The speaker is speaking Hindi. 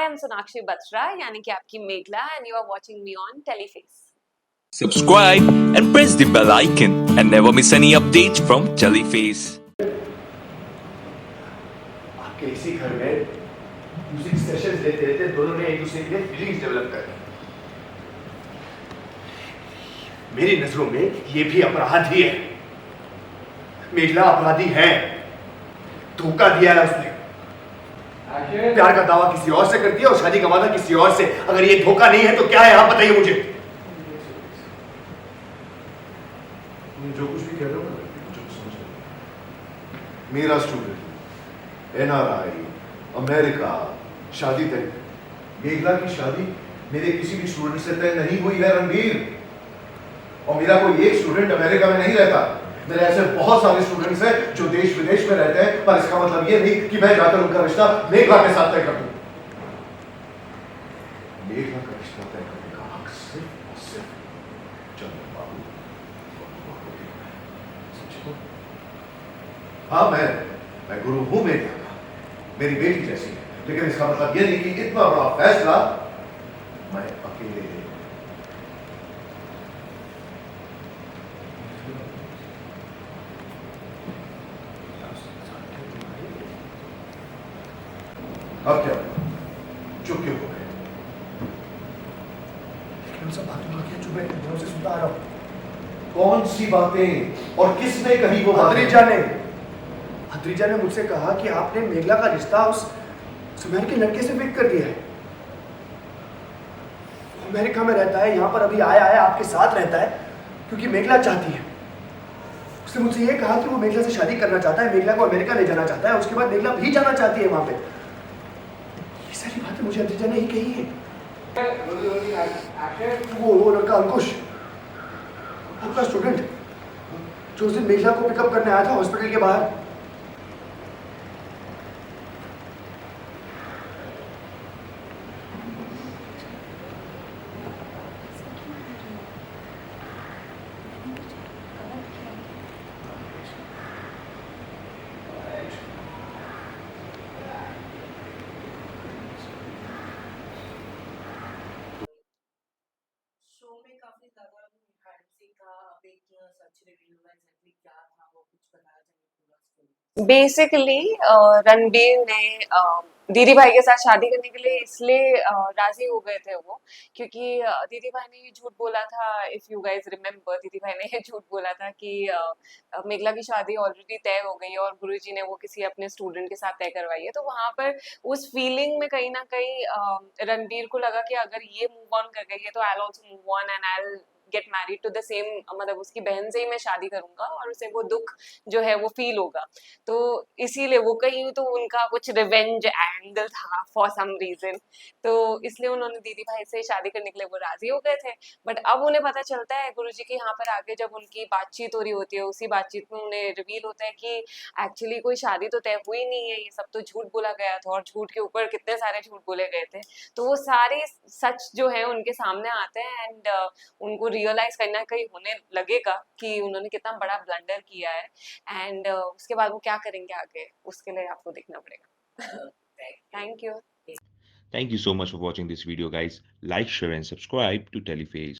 Hi, I'm Sonakshi Batra, यानी कि आपकी Meghla, and you are watching me on Teleface. Subscribe and press the bell icon and never miss any updates from Teleface. आपके इसी घर में म्यूजिक सेशंस लेते रहते दोनों ने एक दूसरे के लिए फीलिंग्स डेवलप कर ली। मेरी नजरों में ये भी अपराधी है। मेघला अपराधी है। धोखा दिया है उसने। प्यार का दावा किसी और से करती है और शादी का वादा किसी और से। अगर ये धोखा नहीं है तो क्या है, आप बताइए मुझे। जो कुछ भी कह रहे हो ना, मुझे समझ नहीं। मेरा स्टूडेंट, NRI, अमेरिका, शादी तय। मेघला की शादी मेरे किसी भी स्टूडेंट से तय नहीं हुई है रणबीर। और मेरा कोई एक स्टूडेंट अमेरिका में नहीं रहता। मेरे ऐसे बहुत सारे स्टूडेंट्स हैं जो देश विदेश में रहते हैं, पर इसका मतलब ये नहीं कि मैं जाकर उनका रिश्ता मेघला के साथ तय कर दूं। मेघला का रिश्ता तय करने का हक सिर्फ और सिर्फ चंद्र बाबू को देना है। समझे तो? हाँ, मैं गुरु हूं मेघला का, मेरी बेटी जैसी है, लेकिन इसका मतलब ये नहीं कि इतना बड़ा फैसला मैं अकेले ले। अब क्या चुप क्यों हो गए? लेकिन सब बातें बाकी चुप है, मैं उसे सुनता आ रहा हूं। कौन सी बातें और किसने कही वो बातें? भत्रीजा ने मुझसे कहा कि आपने मेघला का रिश्ता उस अमेरिकी लड़के से फिक्स कर दिया है। अमेरिका में रहता है, यहाँ पर अभी आया है, आपके साथ रहता है क्योंकि मेघला चाहती है। उसने मुझसे ये कहा कि वो मेघला से शादी करना चाहता है, मेघला को अमेरिका ले जाना चाहता है, उसके बाद मेघला भी जाना चाहती है वहां पे। ये सारी बातें मुझे भत्रीजा ने ही कही है। वो लड़का अंकुश, आपका स्टूडेंट, जो उस दिन मेघला को पिकअप करने आया था हॉस्पिटल के बाहर। शो में काफी ज्यादा हाइप था, अब एक सच रिवील हुआ एग्जैक्टली क्या था वो कुछ बताया जाए पूरा स्टोरी। बेसिकली रणबीर ने दीदी भाई के साथ शादी करने के लिए इसलिए राजी हो गए थे वो, क्योंकि दीदी भाई ने ये झूठ बोला था। इफ यू गाइज रिमेम्बर, दीदी भाई ने ये झूठ बोला था कि मेघला की शादी ऑलरेडी तय हो गई है और गुरुजी ने वो किसी अपने स्टूडेंट के साथ तय करवाई है। तो वहां पर उस फीलिंग में कहीं ना कहीं रणबीर को लगा कि अगर ये मूव ऑन कर गई है तो I also move on and I get married to the same, मतलब उसकी बहन से ही मैं शादी करूंगा और उसे वो दुख जो है वो फील होगा। तो इसीलिए वो कहीं तो उनका कुछ रिवेंज एंगल था फॉर सम रीजन, तो इसलिए उन्होंने दीदी भाई से शादी करने के लिए वो राजी हो गए थे। बट अब उन्हें पता चलता है गुरुजी के यहाँ पर आगे जब उनकी बातचीत हो रही होती है, उसी बातचीत में उन्हें रिवील होता है कि एक्चुअली कोई शादी तो तय हुई नहीं है, ये सब तो झूठ बोला गया था और झूठ के ऊपर कितने सारे झूठ बोले गए थे। तो वो सारे सच जो है उनके सामने आते हैं एंड उनको रियलाइज करना कहीं होने लगेगा कि उन्होंने कितना बड़ा ब्लंडर किया है। एंड उसके बाद वो क्या करेंगे आगे, उसके लिए आपको देखना पड़ेगा। Thank you. Thank you so much for watching this video, guys. Like, share, and subscribe to Teleface.